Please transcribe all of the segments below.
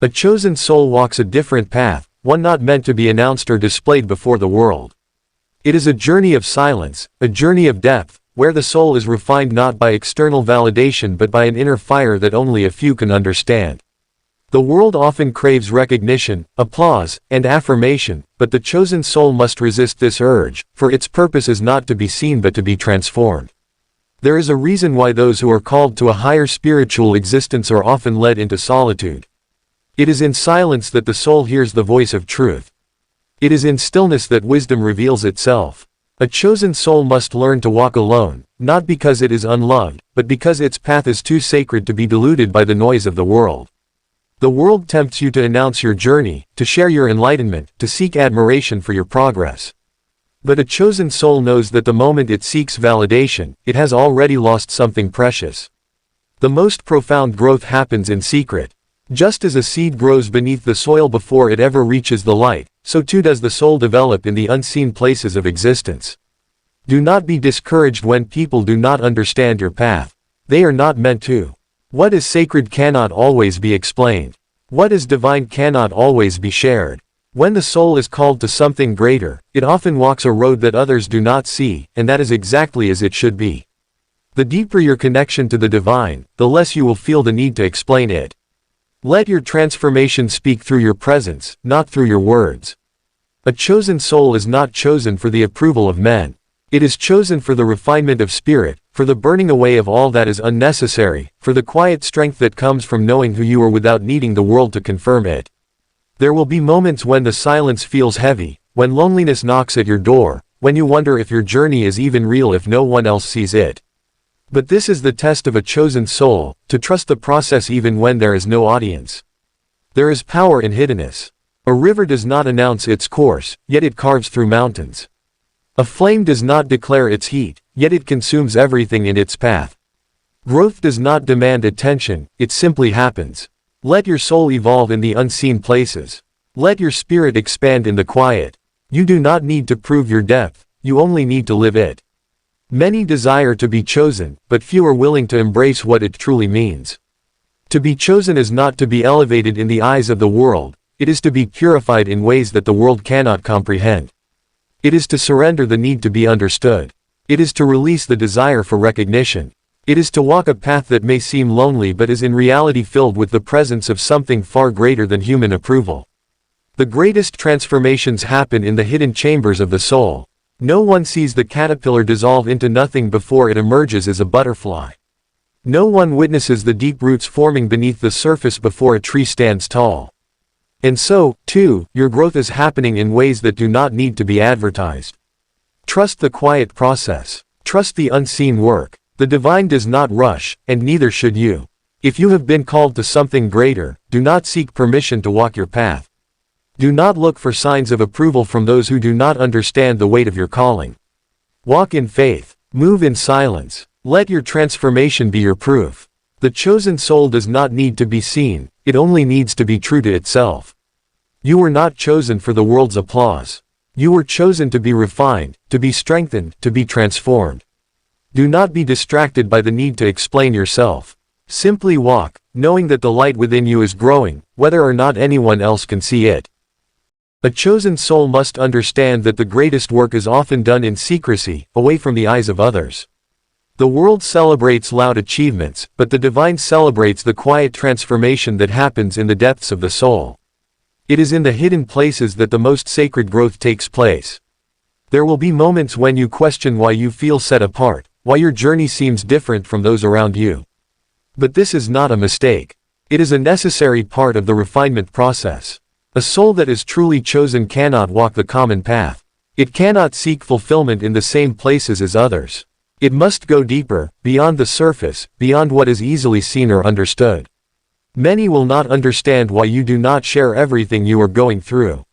A chosen soul walks a different path, one not meant to be announced or displayed before the world. It is a journey of silence, a journey of depth, where the soul is refined not by external validation but by an inner fire that only a few can understand. The world often craves recognition, applause, and affirmation, but the chosen soul must resist this urge, for its purpose is not to be seen but to be transformed. There is a reason why those who are called to a higher spiritual existence are often led into solitude. It is in silence that the soul hears the voice of truth. It is in stillness that wisdom reveals itself. A chosen soul must learn to walk alone, not because it is unloved, but because its path is too sacred to be diluted by the noise of the world. The world tempts you to announce your journey, to share your enlightenment, to seek admiration for your progress. But a chosen soul knows that the moment it seeks validation, it has already lost something precious. The most profound growth happens in secret. Just as a seed grows beneath the soil before it ever reaches the light, so too does the soul develop in the unseen places of existence. Do not be discouraged when people do not understand your path. They are not meant to. What is sacred cannot always be explained. What is divine cannot always be shared. When the soul is called to something greater, it often walks a road that others do not see, and that is exactly as it should be. The deeper your connection to the divine, the less you will feel the need to explain it. Let your transformation speak through your presence, not through your words. A chosen soul is not chosen for the approval of men. It is chosen for the refinement of spirit, for the burning away of all that is unnecessary, for the quiet strength that comes from knowing who you are without needing the world to confirm it. There will be moments when the silence feels heavy, when loneliness knocks at your door, when you wonder if your journey is even real if no one else sees it. But this is the test of a chosen soul, to trust the process even when there is no audience. There is power in hiddenness. A river does not announce its course, yet it carves through mountains. A flame does not declare its heat, yet it consumes everything in its path. Growth does not demand attention, it simply happens. Let your soul evolve in the unseen places. Let your spirit expand in the quiet. You do not need to prove your depth, you only need to live it. Many desire to be chosen, but few are willing to embrace what it truly means. To be chosen is not to be elevated in the eyes of the world, it is to be purified in ways that the world cannot comprehend. It is to surrender the need to be understood. It is to release the desire for recognition. It is to walk a path that may seem lonely but is in reality filled with the presence of something far greater than human approval. The greatest transformations happen in the hidden chambers of the soul. No one sees the caterpillar dissolve into nothing before it emerges as a butterfly. No one witnesses the deep roots forming beneath the surface before a tree stands tall. And so, too, your growth is happening in ways that do not need to be advertised. Trust the quiet process. Trust the unseen work. The divine does not rush, and neither should you. If you have been called to something greater, do not seek permission to walk your path. Do not look for signs of approval from those who do not understand the weight of your calling. Walk in faith. Move in silence. Let your transformation be your proof. The chosen soul does not need to be seen, it only needs to be true to itself. You were not chosen for the world's applause. You were chosen to be refined, to be strengthened, to be transformed. Do not be distracted by the need to explain yourself. Simply walk, knowing that the light within you is growing, whether or not anyone else can see it. A chosen soul must understand that the greatest work is often done in secrecy, away from the eyes of others. The world celebrates loud achievements, but the divine celebrates the quiet transformation that happens in the depths of the soul. It is in the hidden places that the most sacred growth takes place. There will be moments when you question why you feel set apart, why your journey seems different from those around you. But this is not a mistake. It is a necessary part of the refinement process. A soul that is truly chosen cannot walk the common path. It cannot seek fulfillment in the same places as others. It must go deeper, beyond the surface, beyond what is easily seen or understood. Many will not understand why you do not share everything you are going through.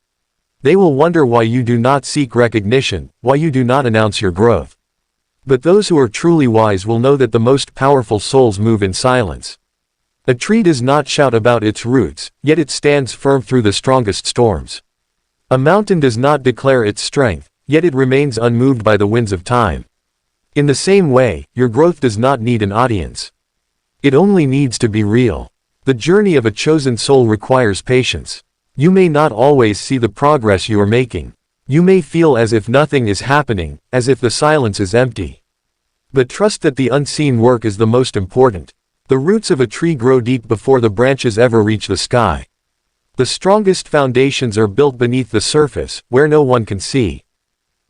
They will wonder why you do not seek recognition, why you do not announce your growth. But those who are truly wise will know that the most powerful souls move in silence. A tree does not shout about its roots, yet it stands firm through the strongest storms. A mountain does not declare its strength, yet it remains unmoved by the winds of time. In the same way, your growth does not need an audience. It only needs to be real. The journey of a chosen soul requires patience. You may not always see the progress you are making. You may feel as if nothing is happening, as if the silence is empty. But trust that the unseen work is the most important. The roots of a tree grow deep before the branches ever reach the sky. The strongest foundations are built beneath the surface, where no one can see.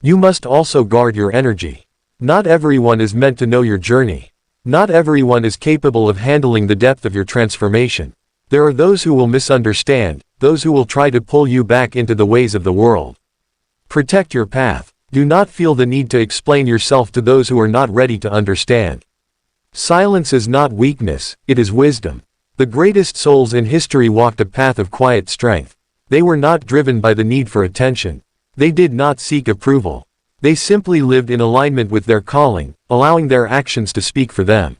You must also guard your energy. Not everyone is meant to know your journey. Not everyone is capable of handling the depth of your transformation. There are those who will misunderstand, those who will try to pull you back into the ways of the world. Protect your path. Do not feel the need to explain yourself to those who are not ready to understand. Silence is not weakness, it is wisdom. The greatest souls in history walked a path of quiet strength. They were not driven by the need for attention. They did not seek approval. They simply lived in alignment with their calling, allowing their actions to speak for them.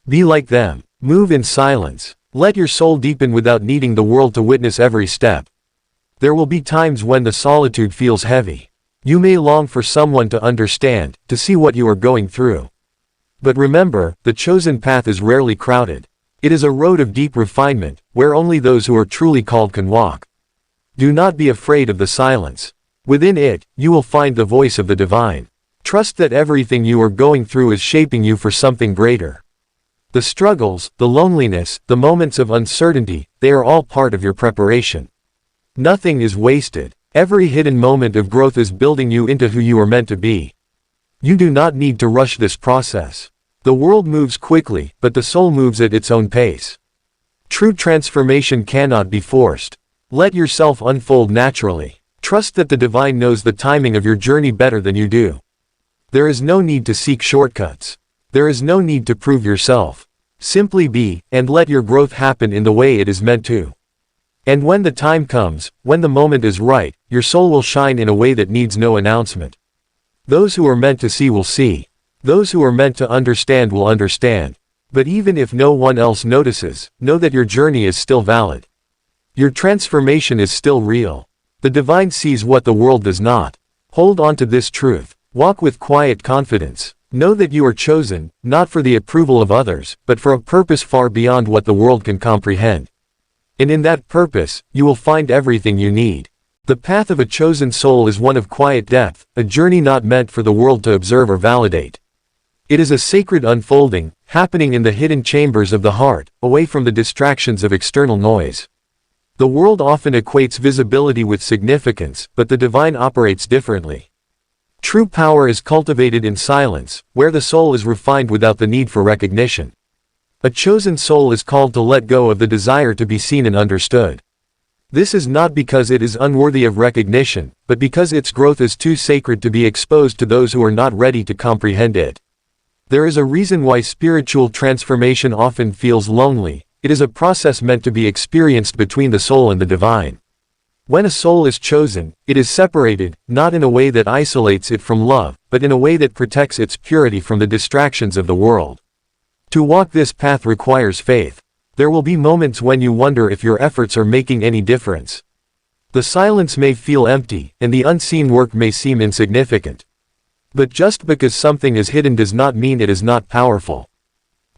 Be like them. Move in silence. Let your soul deepen without needing the world to witness every step. There will be times when the solitude feels heavy. You may long for someone to understand, to see what you are going through. But remember, the chosen path is rarely crowded. It is a road of deep refinement, where only those who are truly called can walk. Do not be afraid of the silence. Within it, you will find the voice of the divine. Trust that everything you are going through is shaping you for something greater. The struggles, the loneliness, the moments of uncertainty, they are all part of your preparation. Nothing is wasted. Every hidden moment of growth is building you into who you are meant to be. You do not need to rush this process. The world moves quickly, but the soul moves at its own pace. True transformation cannot be forced. Let yourself unfold naturally. Trust that the divine knows the timing of your journey better than you do. There is no need to seek shortcuts. There is no need to prove yourself. Simply be, and let your growth happen in the way it is meant to. And when the time comes, when the moment is right, your soul will shine in a way that needs no announcement. Those who are meant to see will see. Those who are meant to understand will understand. But even if no one else notices, know that your journey is still valid. Your transformation is still real. The divine sees what the world does not. Hold on to this truth. Walk with quiet confidence. Know that you are chosen, not for the approval of others, but for a purpose far beyond what the world can comprehend. And in that purpose, you will find everything you need. The path of a chosen soul is one of quiet depth, a journey not meant for the world to observe or validate. It is a sacred unfolding, happening in the hidden chambers of the heart, away from the distractions of external noise. The world often equates visibility with significance, but the divine operates differently. True power is cultivated in silence, where the soul is refined without the need for recognition. A chosen soul is called to let go of the desire to be seen and understood. This is not because it is unworthy of recognition, but because its growth is too sacred to be exposed to those who are not ready to comprehend it. There is a reason why spiritual transformation often feels lonely. It is a process meant to be experienced between the soul and the divine. When a soul is chosen, it is separated, not in a way that isolates it from love, but in a way that protects its purity from the distractions of the world. To walk this path requires faith. There will be moments when you wonder if your efforts are making any difference. The silence may feel empty, and the unseen work may seem insignificant. But just because something is hidden does not mean it is not powerful.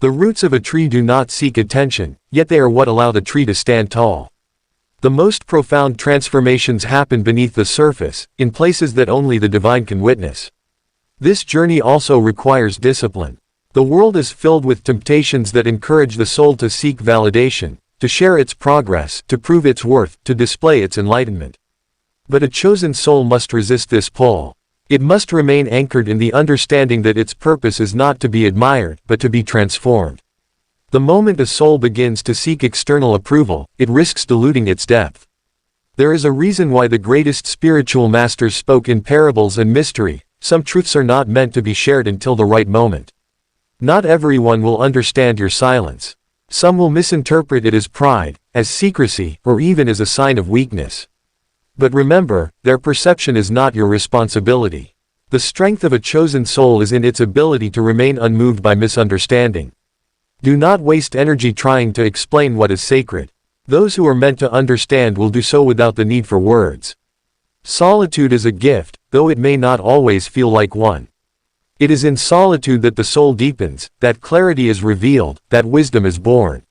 The roots of a tree do not seek attention, yet they are what allow the tree to stand tall. The most profound transformations happen beneath the surface, in places that only the divine can witness. This journey also requires discipline. The world is filled with temptations that encourage the soul to seek validation, to share its progress, to prove its worth, to display its enlightenment. But a chosen soul must resist this pull. It must remain anchored in the understanding that its purpose is not to be admired, but to be transformed. The moment a soul begins to seek external approval, it risks diluting its depth. There is a reason why the greatest spiritual masters spoke in parables and mystery. Some truths are not meant to be shared until the right moment. Not everyone will understand your silence. Some will misinterpret it as pride, as secrecy, or even as a sign of weakness. But remember, their perception is not your responsibility. The strength of a chosen soul is in its ability to remain unmoved by misunderstanding. Do not waste energy trying to explain what is sacred. Those who are meant to understand will do so without the need for words. Solitude is a gift, though it may not always feel like one. It is in solitude that the soul deepens, that clarity is revealed, that wisdom is born.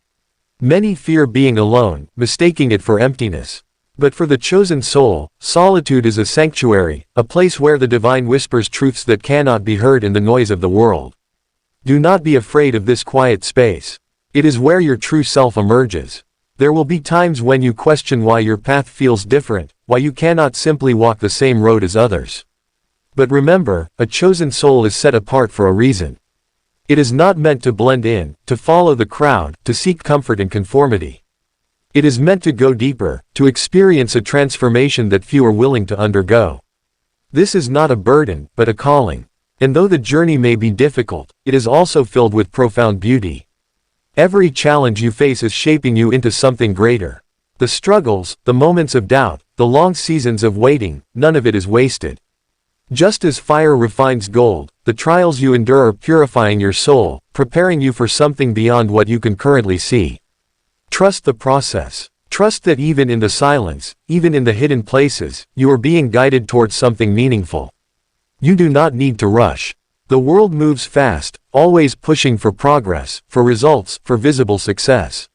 Many fear being alone, mistaking it for emptiness. But for the chosen soul, solitude is a sanctuary, a place where the divine whispers truths that cannot be heard in the noise of the world. Do not be afraid of this quiet space. It is where your true self emerges. There will be times when you question why your path feels different, why you cannot simply walk the same road as others. But remember, a chosen soul is set apart for a reason. It is not meant to blend in, to follow the crowd, to seek comfort in conformity. It is meant to go deeper, to experience a transformation that few are willing to undergo. This is not a burden, but a calling. And though the journey may be difficult, it is also filled with profound beauty. Every challenge you face is shaping you into something greater. The struggles, the moments of doubt, the long seasons of waiting, none of it is wasted. Just as fire refines gold, the trials you endure are purifying your soul, preparing you for something beyond what you can currently see. Trust the process. Trust that even in the silence, even in the hidden places, you are being guided towards something meaningful. You do not need to rush. The world moves fast, always pushing for progress, for results, for visible success.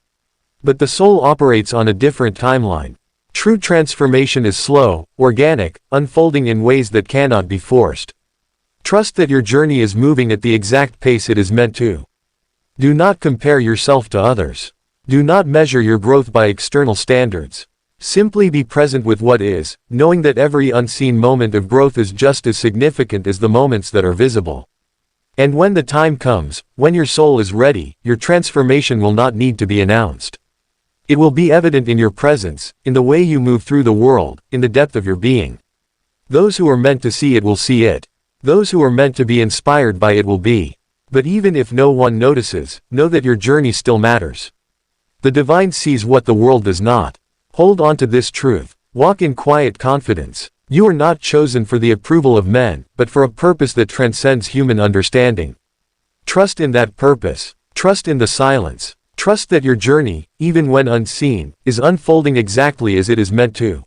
But the soul operates on a different timeline. True transformation is slow, organic, unfolding in ways that cannot be forced. Trust that your journey is moving at the exact pace it is meant to. Do not compare yourself to others. Do not measure your growth by external standards. Simply be present with what is, knowing that every unseen moment of growth is just as significant as the moments that are visible. And when the time comes, when your soul is ready, your transformation will not need to be announced. It will be evident in your presence, in the way you move through the world, in the depth of your being. Those who are meant to see it will see it. Those who are meant to be inspired by it will be. But even if no one notices, know that your journey still matters. The divine sees what the world does not. Hold on to this truth. Walk in quiet confidence. You are not chosen for the approval of men, but for a purpose that transcends human understanding. Trust in that purpose. Trust in the silence. Trust that your journey, even when unseen, is unfolding exactly as it is meant to.